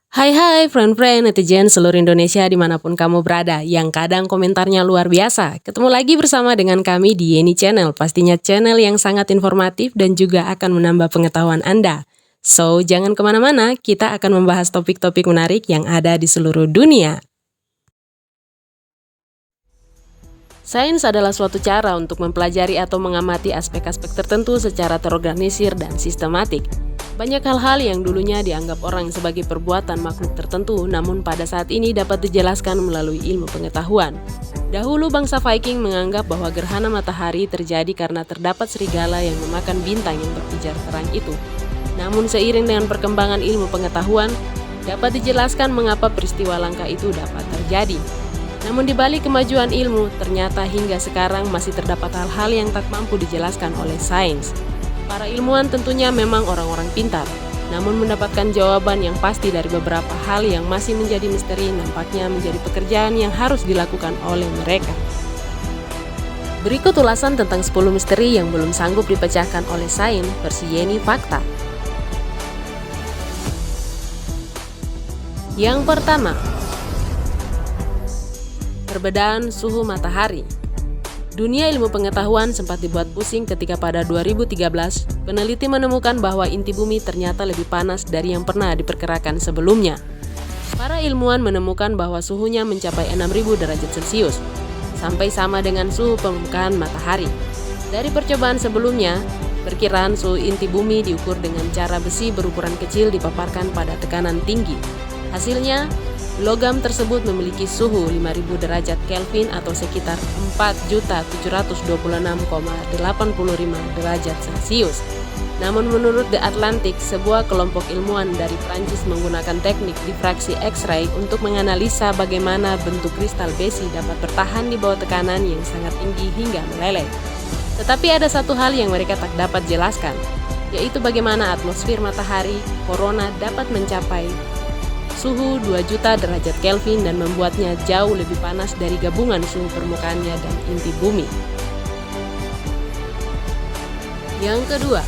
Hai friend-friend netizen seluruh Indonesia dimanapun kamu berada yang kadang komentarnya luar biasa. Ketemu lagi bersama dengan kami di Yeni Channel, pastinya channel yang sangat informatif dan juga akan menambah pengetahuan Anda. So, jangan kemana-mana, kita akan membahas topik-topik menarik yang ada di seluruh dunia. Sains adalah suatu cara untuk mempelajari atau mengamati aspek-aspek tertentu secara terorganisir dan sistematik. Banyak hal-hal yang dulunya dianggap orang sebagai perbuatan makhluk tertentu, namun pada saat ini dapat dijelaskan melalui ilmu pengetahuan. Dahulu bangsa Viking menganggap bahwa gerhana matahari terjadi karena terdapat serigala yang memakan bintang yang berpijar terang itu. Namun seiring dengan perkembangan ilmu pengetahuan, dapat dijelaskan mengapa peristiwa langka itu dapat terjadi. Namun di balik kemajuan ilmu, ternyata hingga sekarang masih terdapat hal-hal yang tak mampu dijelaskan oleh sains. Para ilmuwan tentunya memang orang-orang pintar, namun mendapatkan jawaban yang pasti dari beberapa hal yang masih menjadi misteri nampaknya menjadi pekerjaan yang harus dilakukan oleh mereka. Berikut ulasan tentang 10 misteri yang belum sanggup dipecahkan oleh sains versi Yeni Fakta. Yang pertama, perbedaan suhu matahari. Dunia ilmu pengetahuan sempat dibuat pusing ketika pada 2013, peneliti menemukan bahwa inti bumi ternyata lebih panas dari yang pernah diperkirakan sebelumnya. Para ilmuwan menemukan bahwa suhunya mencapai 6.000 derajat Celcius, sampai sama dengan suhu permukaan matahari. Dari percobaan sebelumnya, perkiraan suhu inti bumi diukur dengan cara besi berukuran kecil dipaparkan pada tekanan tinggi. Hasilnya, logam tersebut memiliki suhu 5.000 derajat Kelvin atau sekitar 4.726,85 derajat Celcius. Namun menurut The Atlantic, sebuah kelompok ilmuwan dari Prancis menggunakan teknik difraksi X-ray untuk menganalisa bagaimana bentuk kristal besi dapat bertahan di bawah tekanan yang sangat tinggi hingga meleleh. Tetapi ada satu hal yang mereka tak dapat jelaskan, yaitu bagaimana atmosfer matahari korona dapat mencapai suhu 2 juta derajat Kelvin dan membuatnya jauh lebih panas dari gabungan suhu permukaannya dan inti bumi. Yang kedua,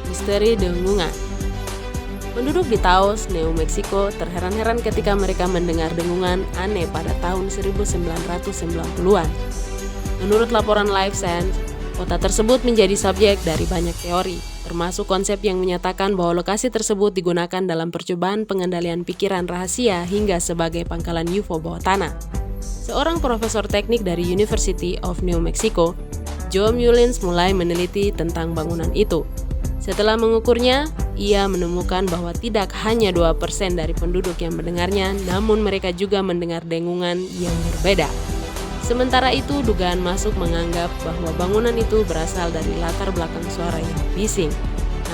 misteri dengungan. Penduduk di Taos, New Mexico terheran-heran ketika mereka mendengar dengungan aneh pada tahun 1990-an. Menurut laporan Live Science, kota tersebut menjadi subjek dari banyak teori, termasuk konsep yang menyatakan bahwa lokasi tersebut digunakan dalam percobaan pengendalian pikiran rahasia hingga sebagai pangkalan UFO bawah tanah. Seorang profesor teknik dari University of New Mexico, Joe Mullins, mulai meneliti tentang bangunan itu. Setelah mengukurnya, ia menemukan bahwa tidak hanya 2% dari penduduk yang mendengarnya, namun mereka juga mendengar dengungan yang berbeda. Sementara itu, dugaan masuk menganggap bahwa bangunan itu berasal dari latar belakang suara yang bising.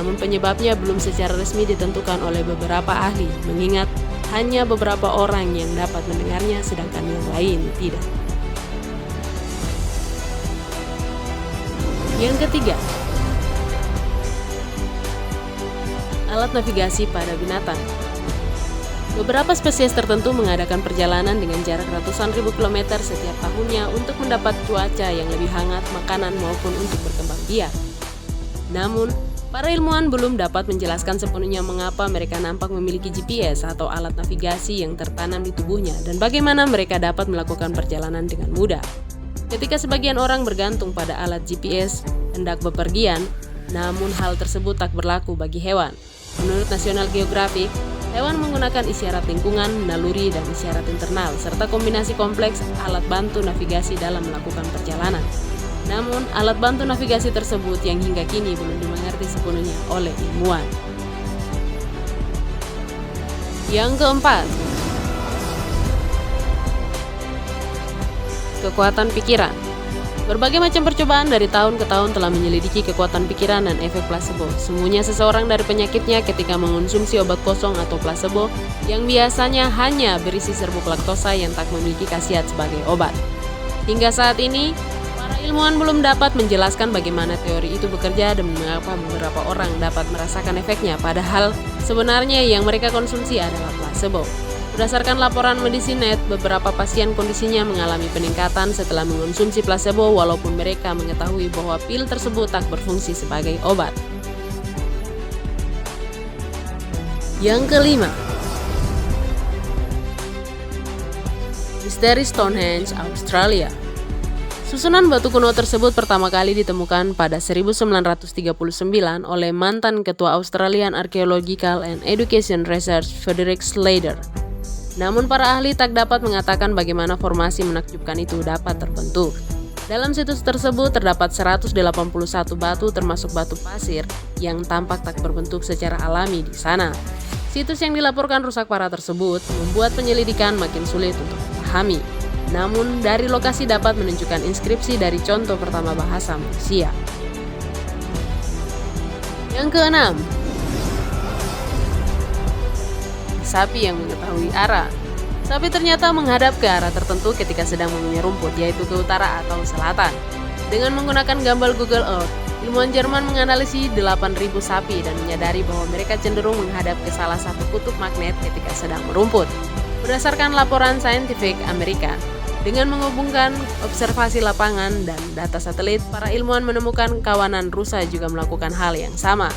Namun penyebabnya belum secara resmi ditentukan oleh beberapa ahli, mengingat hanya beberapa orang yang dapat mendengarnya sedangkan yang lain tidak. Yang ketiga, alat navigasi pada binatang. Beberapa spesies tertentu mengadakan perjalanan dengan jarak ratusan ribu kilometer setiap tahunnya untuk mendapat cuaca yang lebih hangat, makanan maupun untuk berkembang biak. Namun, para ilmuwan belum dapat menjelaskan sepenuhnya mengapa mereka nampak memiliki GPS atau alat navigasi yang tertanam di tubuhnya dan bagaimana mereka dapat melakukan perjalanan dengan mudah. Ketika sebagian orang bergantung pada alat GPS hendak bepergian, namun hal tersebut tak berlaku bagi hewan. Menurut National Geographic, hewan menggunakan isyarat lingkungan, naluri, dan isyarat internal, serta kombinasi kompleks alat bantu navigasi dalam melakukan perjalanan. Namun, alat bantu navigasi tersebut yang hingga kini belum dimengerti sepenuhnya oleh ilmuwan. Yang keempat, kekuatan pikiran. Berbagai macam percobaan dari tahun ke tahun telah menyelidiki kekuatan pikiran dan efek placebo. Sembunyinya seseorang dari penyakitnya ketika mengonsumsi obat kosong atau placebo yang biasanya hanya berisi serbuk laktosa yang tak memiliki khasiat sebagai obat. Hingga saat ini, para ilmuwan belum dapat menjelaskan bagaimana teori itu bekerja dan mengapa beberapa orang dapat merasakan efeknya, padahal sebenarnya yang mereka konsumsi adalah placebo. Berdasarkan laporan Medicinet, beberapa pasien kondisinya mengalami peningkatan setelah mengonsumsi placebo walaupun mereka mengetahui bahwa pil tersebut tak berfungsi sebagai obat. Yang kelima, misteri Stonehenge, Australia. Susunan batu kuno tersebut pertama kali ditemukan pada 1939 oleh mantan Ketua Australian Archaeological and Education Research Frederick Slater. Namun para ahli tak dapat mengatakan bagaimana formasi menakjubkan itu dapat terbentuk. Dalam situs tersebut terdapat 181 batu termasuk batu pasir yang tampak tak berbentuk secara alami di sana. Situs yang dilaporkan rusak parah tersebut membuat penyelidikan makin sulit untuk dipahami. Namun, dari lokasi dapat menunjukkan inskripsi dari contoh pertama bahasa manusia. Yang keenam, sapi yang mengetahui arah. Sapi ternyata menghadap ke arah tertentu ketika sedang mengunyah rumput, yaitu ke utara atau selatan. Dengan menggunakan gambar Google Earth, ilmuwan Jerman menganalisis 8.000 sapi dan menyadari bahwa mereka cenderung menghadap ke salah satu kutub magnet ketika sedang merumput. Berdasarkan laporan Scientific American, dengan menghubungkan observasi lapangan dan data satelit, para ilmuwan menemukan kawanan rusa juga melakukan hal yang sama.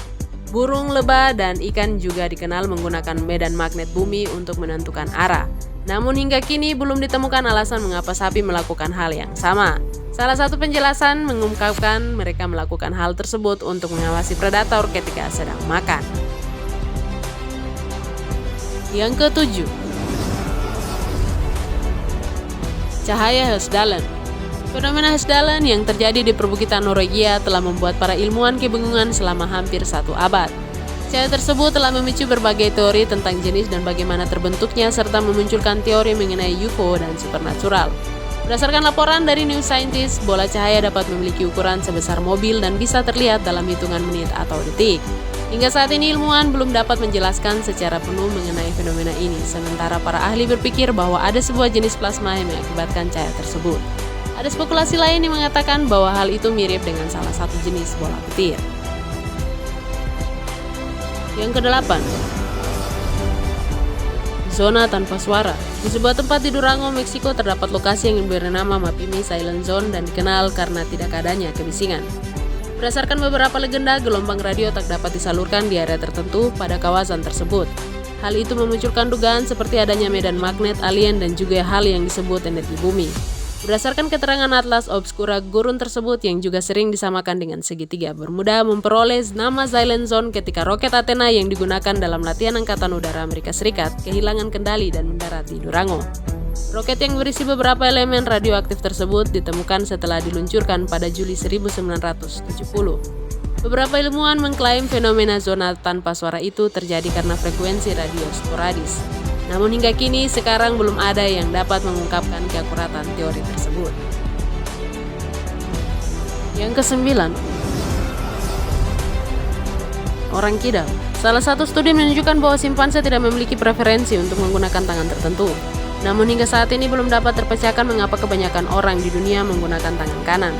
Burung, lebah, dan ikan juga dikenal menggunakan medan magnet bumi untuk menentukan arah. Namun hingga kini belum ditemukan alasan mengapa sapi melakukan hal yang sama. Salah satu penjelasan mengungkapkan mereka melakukan hal tersebut untuk mengawasi predator ketika sedang makan. Yang ketujuh, cahaya Hessdalen. Fenomena Hessdalen yang terjadi di perbukitan Norwegia telah membuat para ilmuwan kebingungan selama hampir 1 abad. Cahaya tersebut telah memicu berbagai teori tentang jenis dan bagaimana terbentuknya serta memunculkan teori mengenai UFO dan supernatural. Berdasarkan laporan dari New Scientist, bola cahaya dapat memiliki ukuran sebesar mobil dan bisa terlihat dalam hitungan menit atau detik. Hingga saat ini ilmuwan belum dapat menjelaskan secara penuh mengenai fenomena ini, sementara para ahli berpikir bahwa ada sebuah jenis plasma yang mengakibatkan cahaya tersebut. Ada spekulasi lain yang mengatakan bahwa hal itu mirip dengan salah satu jenis bola petir. Yang kedelapan, zona tanpa suara. Di sebuah tempat di Durango, Meksiko terdapat lokasi yang bernama Mapimi Silent Zone dan dikenal karena tidak adanya kebisingan. Berdasarkan beberapa legenda, gelombang radio tak dapat disalurkan di area tertentu pada kawasan tersebut. Hal itu memunculkan dugaan seperti adanya medan magnet alien dan juga hal yang disebut energi bumi. Berdasarkan keterangan Atlas Obscura, gurun tersebut yang juga sering disamakan dengan segitiga Bermuda memperoleh nama Silent Zone ketika roket Athena yang digunakan dalam latihan Angkatan Udara Amerika Serikat kehilangan kendali dan mendarat di Durango. Roket yang berisi beberapa elemen radioaktif tersebut ditemukan setelah diluncurkan pada Juli 1970. Beberapa ilmuwan mengklaim fenomena zona tanpa suara itu terjadi karena frekuensi radio sporadis. Namun hingga kini sekarang belum ada yang dapat mengungkapkan keakuratan teori tersebut. Yang kesembilan, orang kidal. Salah satu studi menunjukkan bahwa simpanse tidak memiliki preferensi untuk menggunakan tangan tertentu. Namun hingga saat ini belum dapat terpecahkan mengapa kebanyakan orang di dunia menggunakan tangan kanan.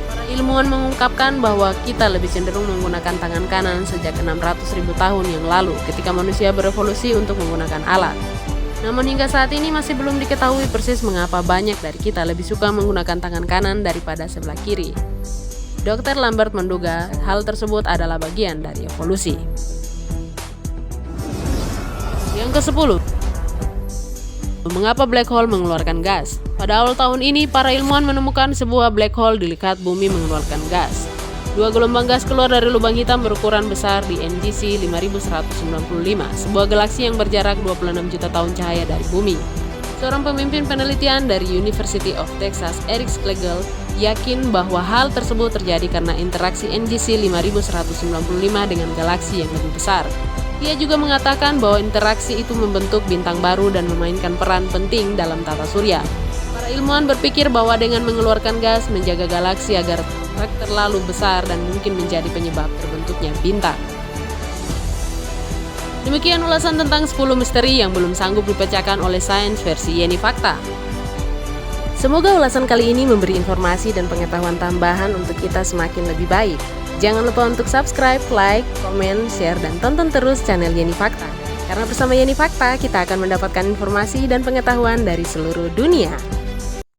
Para ilmuwan mengungkapkan bahwa kita lebih cenderung menggunakan tangan kanan sejak 600.000 tahun yang lalu ketika manusia berevolusi untuk menggunakan alat. Namun hingga saat ini masih belum diketahui persis mengapa banyak dari kita lebih suka menggunakan tangan kanan daripada sebelah kiri. Dr. Lambert menduga hal tersebut adalah bagian dari evolusi. Yang ke-10, mengapa black hole mengeluarkan gas? Pada awal tahun ini, para ilmuwan menemukan sebuah black hole di dekat bumi mengeluarkan gas. 2 gelombang gas keluar dari lubang hitam berukuran besar di NGC 5195, sebuah galaksi yang berjarak 26 juta tahun cahaya dari bumi. Seorang pemimpin penelitian dari University of Texas, Eric Schlegel, yakin bahwa hal tersebut terjadi karena interaksi NGC 5195 dengan galaksi yang lebih besar. Ia juga mengatakan bahwa interaksi itu membentuk bintang baru dan memainkan peran penting dalam tata surya. Para ilmuwan berpikir bahwa dengan mengeluarkan gas menjaga galaksi agar tak terlalu besar dan mungkin menjadi penyebab terbentuknya bintang. Demikian ulasan tentang 10 misteri yang belum sanggup dipecahkan oleh sains versi Yeni Fakta. Semoga ulasan kali ini memberi informasi dan pengetahuan tambahan untuk kita semakin lebih baik. Jangan lupa untuk subscribe, like, komen, share, dan tonton terus channel Yeni Fakta. Karena bersama Yeni Fakta, kita akan mendapatkan informasi dan pengetahuan dari seluruh dunia.